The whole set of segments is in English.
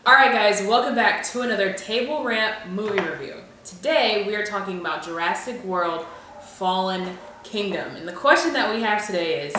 Alright guys, welcome back to another Table Rant movie review. Today we are talking about Jurassic World Fallen Kingdom. And the question that we have today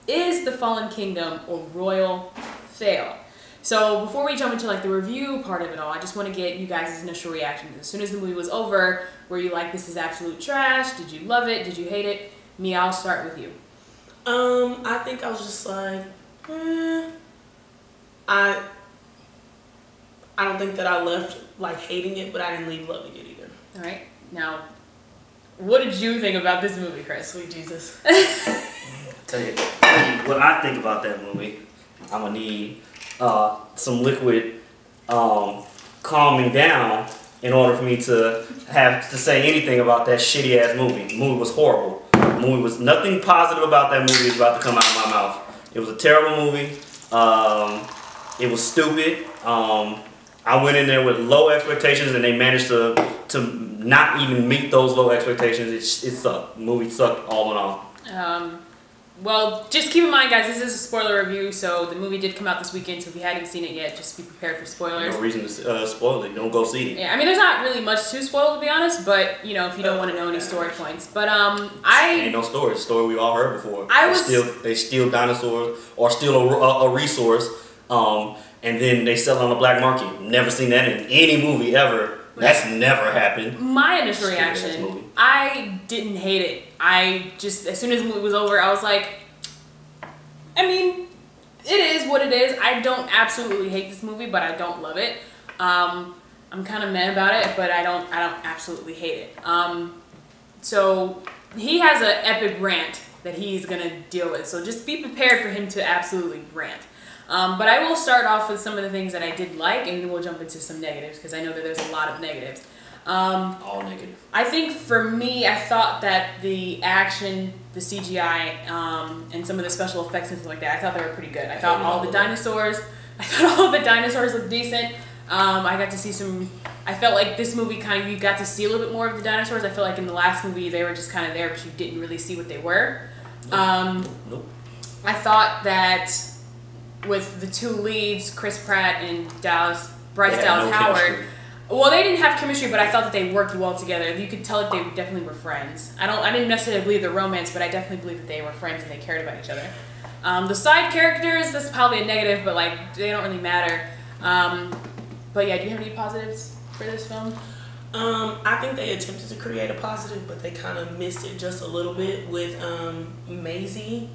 is the Fallen Kingdom a royal fail? So before we jump into the review part of it all, I just want to get you guys' initial reactions. As soon as the movie was over, were you like, this is absolute trash? Did you love it? Did you hate it? Me, I'll start with you. I think I was just like, I don't think that I left hating it, but I didn't leave loving it either. All right. Now, what did you think about this movie, Chris? Sweet Jesus. Tell you what I think about that movie. I'm gonna need some liquid calming down in order for me to have to say anything about that shitty ass movie. The movie was horrible. The movie was nothing positive about that movie is about to come out of my mouth. It was a terrible movie. It was stupid. I went in there with low expectations and they managed to not even meet those low expectations. It sucked. The movie sucked all in all. Well, just keep in mind, guys, this is a spoiler review, so the movie did come out this weekend, so if you hadn't seen it yet, just be prepared for spoilers. No reason to spoil it. Don't go see it. Yeah, I mean, there's not really much to spoil, to be honest, but, you know, if you don't want to know any story points. But, Ain't no story. It's a story we've all heard before. They steal dinosaurs or steal a resource, and then they sell it on the black market. Never seen that in any movie ever. That's never happened. My initial reaction, I didn't hate it. I just, as soon as the movie was over, I was like, I mean, it is what it is. I don't absolutely hate this movie, but I don't love it. I'm kind of mad about it, but I don't absolutely hate it. So he has an epic rant that he's gonna deal with. So just be prepared for him to absolutely rant. But I will start off with some of the things that I did like, and then we'll jump into some negatives, because I know that there's a lot of negatives. All negative. I think for me, I thought that the action, the CGI, and some of the special effects and stuff like that, I thought they were pretty good. I thought all the dinosaurs looked decent. I got to see some, I felt like this movie you got to see a little bit more of the dinosaurs. I felt like in the last movie, they were just kind of there, but you didn't really see what they were. Nope. I thought that with the two leads, Chris Pratt and Bryce Dallas Howard. Well, they didn't have chemistry, but I thought that they worked well together. You could tell that they definitely were friends. I didn't necessarily believe the romance, but I definitely believe that they were friends and they cared about each other. The side characters, that's probably a negative, but they don't really matter. But yeah, do you have any positives for this film? I think they attempted to create a positive, but they kind of missed it just a little bit with Maisie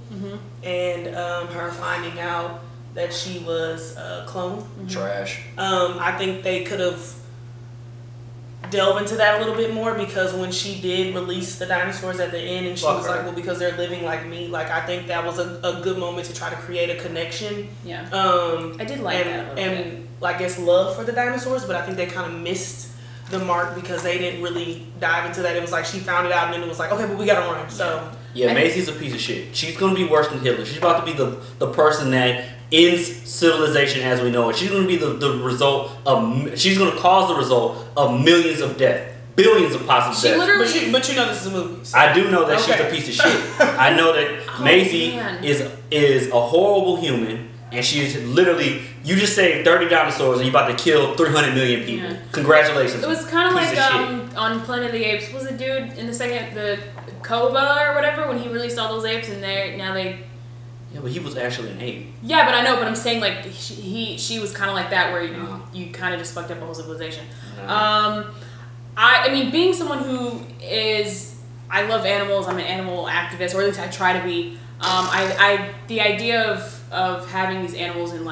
and her finding out that she was a clone. Trash. I think they could have delved into that a little bit more, because when she did release the dinosaurs at the end and she was like, well, because they're living like me, I think that was a good moment to try to create a connection. Yeah. I did like that a little bit. I guess love for the dinosaurs, but I think they kind of missed the mark because they didn't really dive into that. It was like she found it out and then it was like, okay, but we gotta run. So yeah, Maisie's a piece of shit. She's gonna be worse than Hitler. She's about to be the person that ends civilization as we know it. She's gonna be the result of. She's gonna cause the result of millions of deaths, billions of possible deaths. Literally, but you know this is a movie. So. I do know that she's a piece of shit. I know that Maisie is a horrible human. And she's literally, you just saved 30 dinosaurs and you're about to kill 300 million people. Yeah. Congratulations. It was kind of like on Planet of the Apes. Was the dude in the Koba or whatever, when he released all those apes and now they... Yeah, but he was actually an ape. Yeah, but I know, but I'm saying she was kind of like that, where you kind of just fucked up a whole civilization. No. I mean, being someone who is... I love animals. I'm an animal activist, or at least I try to be. The idea of having these animals in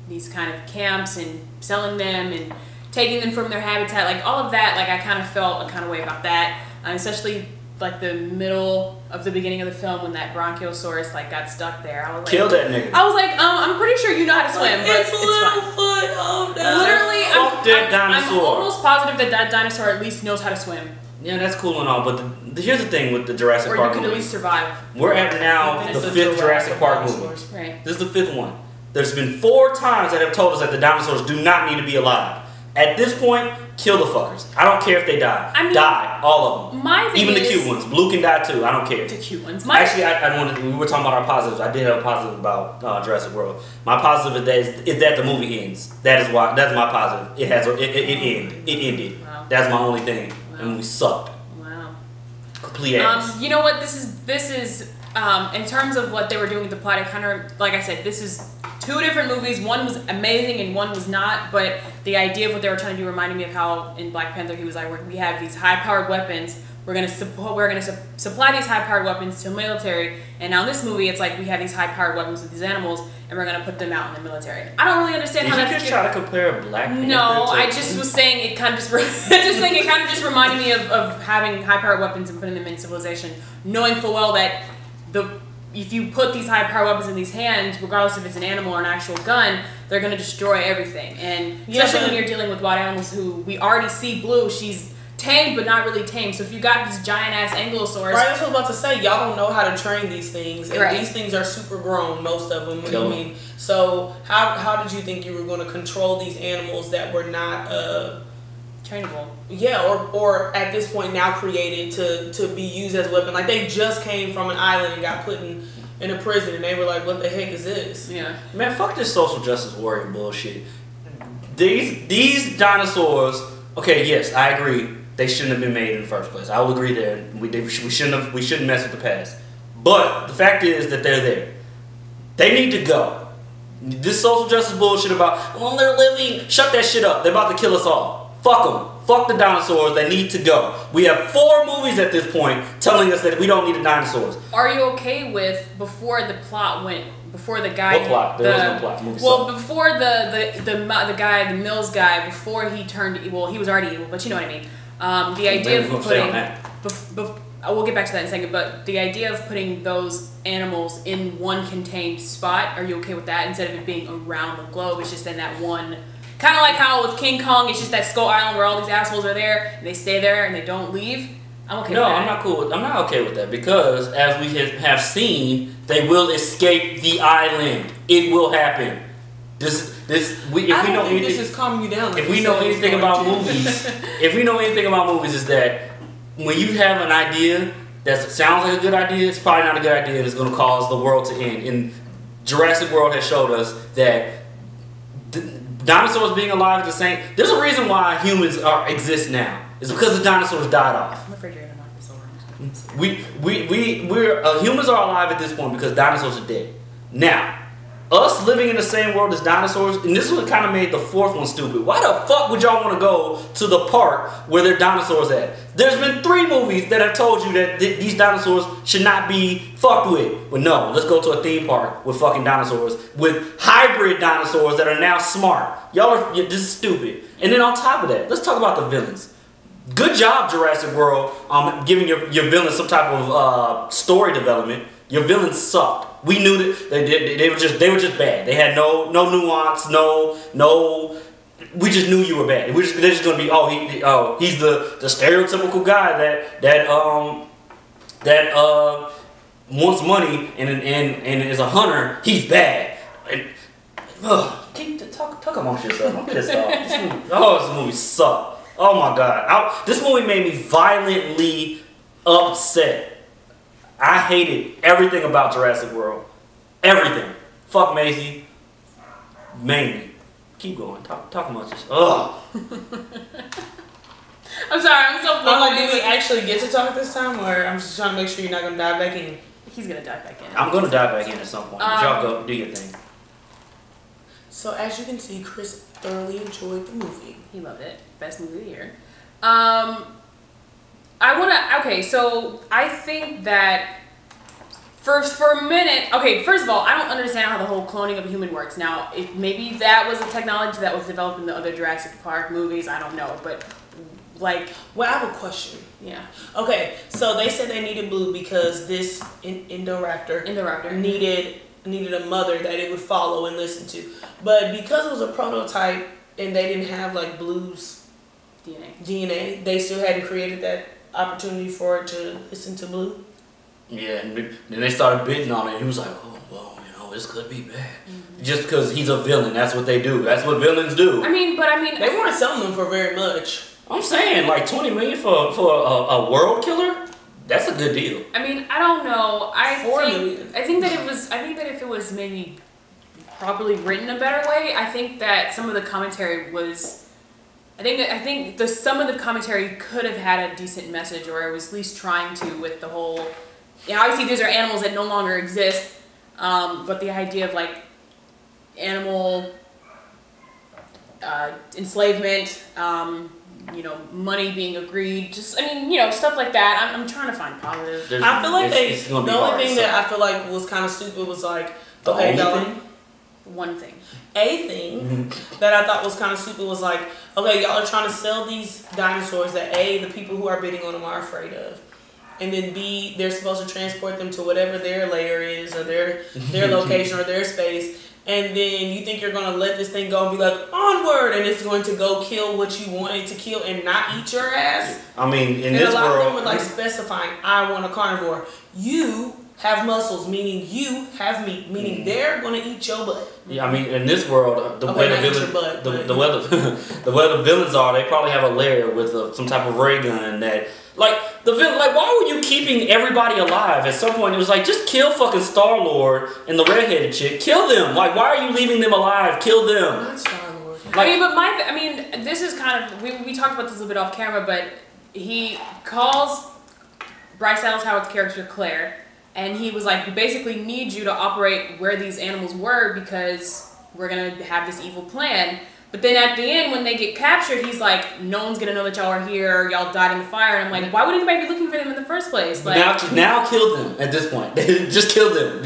these kind of camps and selling them and taking them from their habitat, all of that, I kind of felt a kind of way about that, especially the middle of the beginning of the film when that Bronchiosaurus got stuck there. I was like, kill that nigga. I was like, I'm pretty sure you know how to swim, but it's Littlefoot. Oh no! Literally, I'm almost positive that dinosaur at least knows how to swim. Yeah, that's cool and all, but here's the thing with the Jurassic Park movie. Or you could at least survive. We're at now the 5th Jurassic Park movie. Right. This is the 5th one. There's been 4 times that have told us that the dinosaurs do not need to be alive. At this point, kill the fuckers. I don't care if they die. I mean, die, all of them. My thing Even the cute ones. Blue can die too. I don't care. The cute ones. Actually, I wanted. We were talking about our positives. I did have a positive about Jurassic World. My positive is that the movie ends. That is why. That's my positive. It has. It ended. Wow. That's my only thing. Wow. The movie sucked. Wow. Complete ass. You know what? This is. In terms of what they were doing with the plot, it kind of, like I said, this is 2 different movies. One was amazing and one was not. But the idea of what they were trying to do reminded me of how in Black Panther he was like, we have these high-powered weapons. We're gonna supply these high-powered weapons to the military. And now in this movie, it's like we have these high-powered weapons with these animals, and we're gonna put them out in the military. I don't really understand how that's. Did you just try to compare Black Panther? No, I just was saying it kind of just reminded me of having high-powered weapons and putting them in civilization, knowing full well that if you put these high-powered weapons in these hands, regardless if it's an animal or an actual gun, they're going to destroy everything. And especially when you're dealing with wild animals who we already see Blue, she's tamed but not really tamed. So if you got this giant-ass ankylosaurus... Right, I was about to say, y'all don't know how to train these things. And these things are super grown, most of them. I mean, so how did you think you were going to control these animals that were not... trainable. Yeah, or at this point now created to be used as a weapon. Like they just came from an island and got put in a prison, and they were like, "What the heck is this?" Yeah, man, fuck this social justice warrior bullshit. These dinosaurs. Okay, yes, I agree. They shouldn't have been made in the first place. I will agree there. We shouldn't mess with the past. But the fact is that they're there. They need to go. This social justice bullshit about, well, they're living. Shut that shit up. They're about to kill us all. Fuck them. Fuck the dinosaurs. They need to go. We have 4 movies at this point telling us that we don't need the dinosaurs. Are you okay with before the plot went? Before the guy. What plot? There was no plot. Before the guy, the Mills guy, before he turned evil, he was already evil, but you know what I mean. The idea of putting. We'll get back to that in a second, but the idea of putting those animals in one contained spot, are you okay with that? Instead of it being around the globe, it's just in that one. Kind of like how with King Kong, it's just that Skull Island where all these assholes are there, and they stay there and they don't leave. I'm okay with that. No, I'm not cool. I'm not okay with that because, as we have seen, they will escape the island. It will happen. This is calming you down. If we know anything about movies, is that when you have an idea that sounds like a good idea, it's probably not a good idea, and it's going to cause the world to end. And Jurassic World has showed us that. Dinosaurs being alive is the same. There's a reason why humans exist now. It's because the dinosaurs died off. I'm afraid you're gonna knock this over. Humans are alive at this point because dinosaurs are dead. Now, us living in the same world as dinosaurs, and this is what kind of made the 4th one stupid. Why the fuck would y'all want to go to the park where there are dinosaurs at? There's been 3 movies that have told you that these dinosaurs should not be fucked with. But no, let's go to a theme park with fucking dinosaurs, with hybrid dinosaurs that are now smart. This is stupid. And then on top of that, let's talk about the villains. Good job, Jurassic World, giving your villains some type of story development. Your villains sucked. We knew that they were just bad. They had no nuance, no. We just knew you were bad. They're just gonna be he's the stereotypical guy that wants money and is a hunter. He's bad. And, talk amongst yourself. I'm pissed off. This movie sucked. Oh my god. This movie made me violently upset. I hated everything about Jurassic World. Everything. Fuck Maisie. Mainly. Keep going. Talk amongst yourself. Ugh. I'm sorry. I'm so blown. Do we actually get to talk this time, or I'm just trying to make sure you're not gonna dive back in? He's gonna dive back in. I'm gonna dive back in at some point. Y'all go do your thing. So as you can see, Chris thoroughly enjoyed the movie. He loved it. Best movie of the year. So I think that for a minute, first of all, I don't understand how the whole cloning of a human works. Now, maybe that was a technology that was developed in the other Jurassic Park movies. I don't know, but I have a question. Yeah. Okay, so they said they needed Blue because this Indoraptor needed a mother that it would follow and listen to. But because it was a prototype and they didn't have like Blue's DNA, they still hadn't created that opportunity for it to listen to Blue. Yeah, and then they started bidding on it. He was like, oh, well, this could be bad. Just because he's a villain, that's what they do. That's what villains do. I mean, they weren't selling them for very much. I'm saying like $20 million for a world killer. That's a good deal. I mean, I don't know. I think that if it was maybe properly written a better way, I think that some of the commentary was. I think some of the commentary could have had a decent message, or it was at least trying to with the whole. Obviously these are animals that no longer exist, but the idea of like animal enslavement. Money being agreed, just stuff like that. I'm trying to find positive. I feel like the only thing that I feel like was kind of stupid was like one thing. A thing that I thought was kind of stupid was like, okay, y'all are trying to sell these dinosaurs that A, the people who are bidding on them are afraid of, and then B, they're supposed to transport them to whatever their lair is or their location or their space. And then you think you're going to let this thing go and be like, onward, and it's going to go kill what you want it to kill and not eat your ass? I mean, in this world... a lot of them were like specifying, I want a carnivore. You have muscles, meaning you have meat, meaning they're going to eat your butt. Yeah, I mean, in this world, the way the villains are, they probably have a lair with some type of ray gun that... Like, why were you keeping everybody alive? At some point, it was like, just kill fucking Star-Lord and the redheaded chick. Kill them. Like, why are you leaving them alive? Kill them. Not Star-Lord. This is kind of, we talked about this a little bit off camera, but he calls Bryce Dallas Howard's character Claire, and he was like, we basically need you to operate where these animals were because we're going to have this evil plan. But then at the end, when they get captured, he's like, no one's going to know that y'all are here. Y'all died in the fire. And I'm like, why would anybody be looking for them in the first place? Like, now kill them at this point. Just kill them.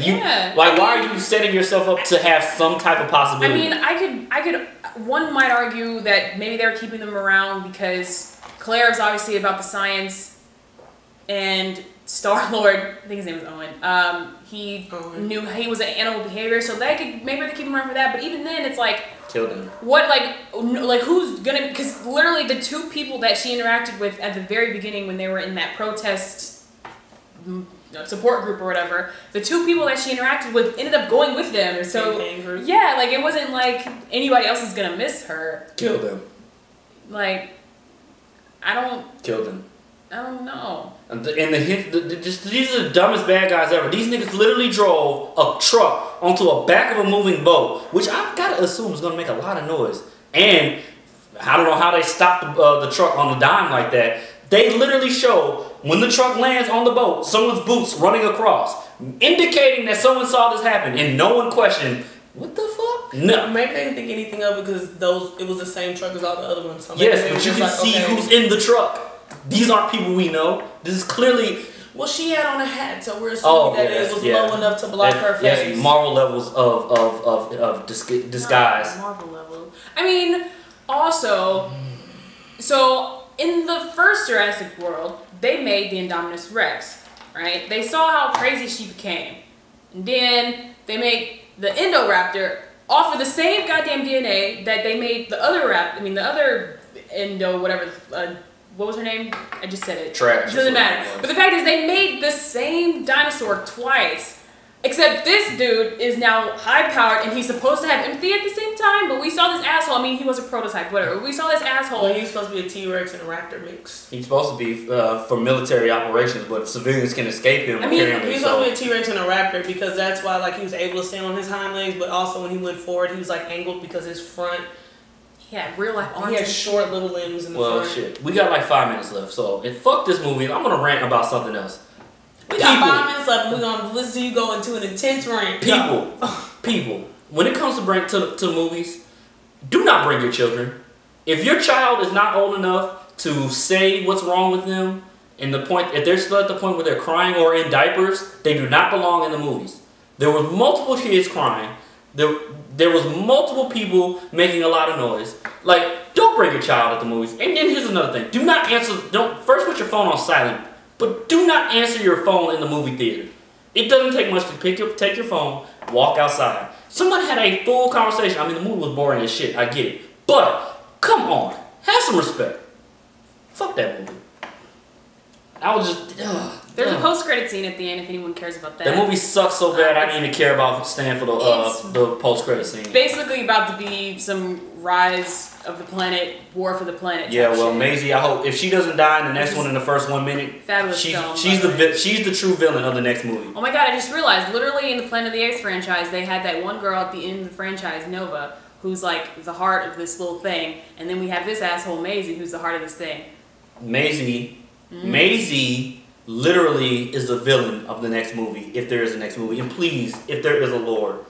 Why are you setting yourself up to have some type of possibility? One might argue that maybe they were keeping them around because Claire is obviously about the science, and Star-Lord, I think his name is Owen, he knew he was an animal behavior, so maybe they keep him around for that, but even then, it's like, kill them. What, who's gonna, because literally the two people that she interacted with at the very beginning when they were in that protest support group or whatever, the two people that she interacted with ended up going with them, so, yeah, like, it wasn't like anybody else is gonna miss her. Kill them. Like, Kill them. I don't know. And these are the dumbest bad guys ever. These niggas literally drove a truck onto a back of a moving boat, which I gotta assume is gonna make a lot of noise. And I don't know how they stopped the truck on the dime like that. They literally show when the truck lands on the boat, someone's boots running across, indicating that someone saw this happen, and no one questioned. What the fuck? No. Maybe they didn't think anything of it because it was the same truck as all the other ones. So yes, but you can see who's in the truck. These aren't people we know. This is clearly... Well, she had on a hat, so we're assuming that it was low enough to block her face. Yes, Marvel levels of disguise. Marvel level. I mean, also, so in the first Jurassic World, they made the Indominus Rex, right? They saw how crazy she became. And then they made the Indoraptor off of the same goddamn DNA that they made the other whatever... what was her name? I just said it. Trash. It doesn't matter. But the fact is, they made the same dinosaur twice. Except this dude is now high-powered, and he's supposed to have empathy at the same time, but we saw this asshole. I mean, he was a prototype, whatever. We saw this asshole. Well, he's supposed to be a T-Rex and a Raptor mix. He's supposed to be for military operations, but civilians can escape him. I mean, he's supposed to be a T-Rex and a Raptor because that's why, like, he was able to stand on his hind legs, but also when he went forward, he was, like, angled because his front... He had real life arms. He had short little limbs in the front. Well, shit. We got like 5 minutes left, so fuck this movie. I'm gonna rant about something else. We got 5 minutes left, and we're gonna listen to you go into an intense rant. People. When it comes to movies, do not bring your children. If your child is not old enough to say what's wrong with them, if they're still at the point where they're crying or in diapers, they do not belong in the movies. There were multiple kids crying. There was multiple people making a lot of noise. Like, don't bring your child at the movies. And then here's another thing. First put your phone on silent, but do not answer your phone in the movie theater. It doesn't take much to take your phone, walk outside. Someone had a full conversation. I mean, the movie was boring as shit, I get it. But, come on, have some respect. Fuck that movie. I was just, There's a post-credit scene at the end if anyone cares about that. That movie sucks so bad I didn't even care about staying for the post-credit scene. Basically about to be some rise of the planet, war for the planet. Yeah, well, Maisie, I hope if she doesn't die in the next one in the first 1 minute, fabulous she's the true villain of the next movie. Oh my god, I just realized, literally in the Planet of the Apes franchise, they had that one girl at the end of the franchise, Nova, who's like the heart of this little thing, and then we have this asshole Maisie, who's the heart of this thing. Maisie literally is the villain of the next movie, if there is a next movie. And please, if there is a Lord,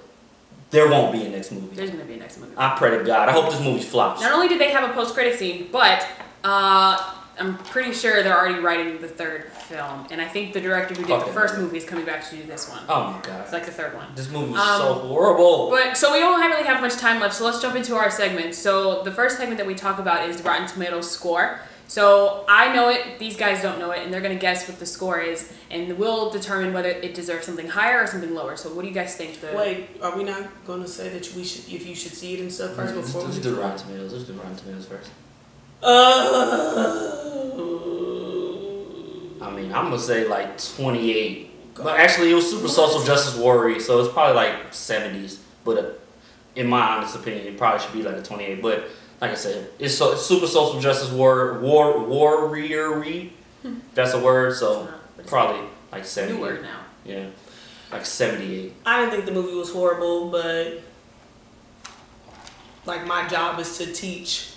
there won't be a next movie. There's going to be a next movie. I pray to God. I hope this movie flops. Not only did they have a post-credit scene, but I'm pretty sure they're already writing the third film. And I think the director who did the first movie is coming back to do this one. Oh my God. It's like the third one. This movie was so horrible. But so we don't really have much time left, so let's jump into our segments. So the first segment that we talk about is the Rotten Tomatoes score. So I know it, these guys don't know it, and they're going to guess what the score is, and we'll determine whether it deserves something higher or something lower. So what do you guys think? Wait, are we not going to say that we should, if you should see it and stuff first before Let's do Rotten Tomatoes. Let's do Rotten Tomatoes first. I mean, I'm going to say like 28. But actually, it was Super Social Justice Warrior, so it's probably like 70s. But in my honest opinion, it probably should be like a 28. But like I said, it's Super Social Justice Warrior. That's a word, so probably like 70. New word now. Yeah, like 78. I didn't think the movie was horrible, but like my job is to teach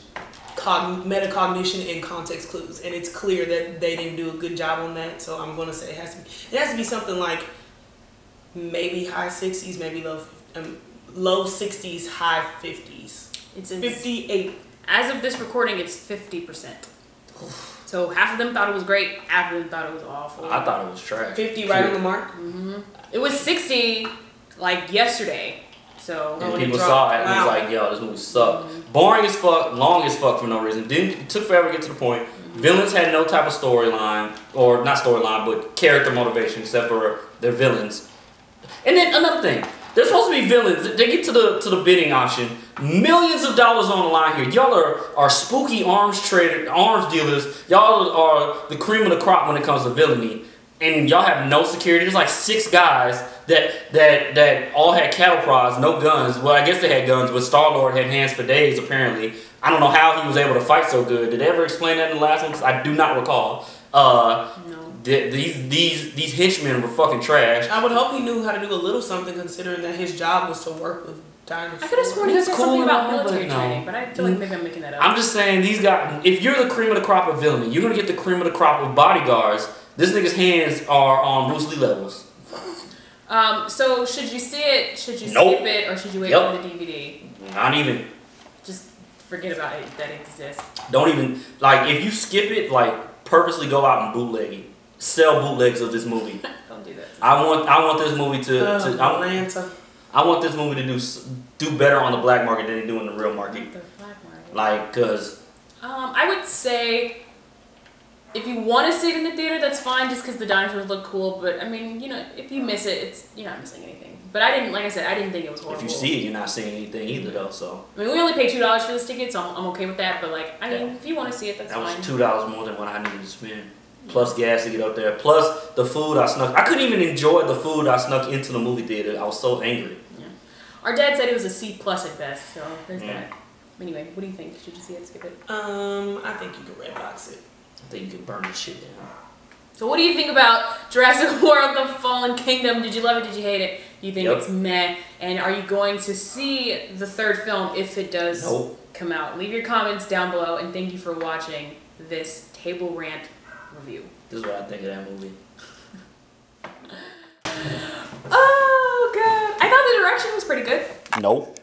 metacognition and context clues, and it's clear that they didn't do a good job on that. So I'm gonna say it has to be something like maybe high 60s, maybe low 60s, high 50s. It's 58. As of this recording, it's 50%. So half of them thought it was great, half of them thought it was awful. I thought it was trash. 50 right on the mark? Mm-hmm. It was 60 like yesterday. So and people saw it and was like, yo, this movie sucked. Boring as fuck, long as fuck for no reason. It took forever to get to the point. Villains had no type of storyline, or not storyline, but character motivation, except for their villains. And then another thing. They're supposed to be villains. They get to the bidding option. Millions of dollars on the line here. Y'all are spooky arms dealers. Y'all are the cream of the crop when it comes to villainy. And y'all have no security. There's like 6 guys that all had cattle prods, no guns. Well, I guess they had guns, but Star-Lord had hands for days, apparently. I don't know how he was able to fight so good. Did they ever explain that in the last one? Because I do not recall. No. These henchmen were fucking trash. I would hope he knew how to do a little something, considering that his job was to work with dinosaurs. I could have sworn he said something about military no. training, but I feel like maybe I'm making that up. I'm just saying, these guys, if you're the cream of the crop of villainy, you're going to get the cream of the crop of bodyguards. This nigga's hands are on Bruce Lee levels. So should you see it, should you Nope. skip it, or should you wait for the DVD? Not even. Just forget about it, that it exists. Don't even, like, if you skip it, like, purposely go out and bootleg it. Sell bootlegs of this movie. Don't do that. I want this movie Atlanta. I want this movie to do better on the black market than they do in the real market. The black market. Like, cause I would say if you want to see it in the theater, that's fine, just because the dinosaurs look cool. But I mean, you know, if you miss it, you're not missing anything. But I didn't, like I said, I didn't think it was horrible. if you see it, you're not seeing anything either, though. So I mean, we only paid $2 for this ticket, so I'm okay with that. But like, I mean, if you want to see it, that's fine. that was $2 more than what I needed to spend. Plus gas to get up there. Plus the food I snuck. I couldn't even enjoy the food I snuck into the movie theater. I was so angry. Yeah. Our dad said it was a C+ at best, so there's that. Anyway, what do you think? Should you see it? Skip it? I think you could red box it. I think you could burn this shit down. So what do you think about Jurassic World: The Fallen Kingdom? Did you love it? Did you hate it? Do you think it's meh? And are you going to see the third film if it does come out? Leave your comments down below, and thank you for watching this Table Rant review. This is what I think of that movie. Oh god, I thought the direction was pretty good. Nope.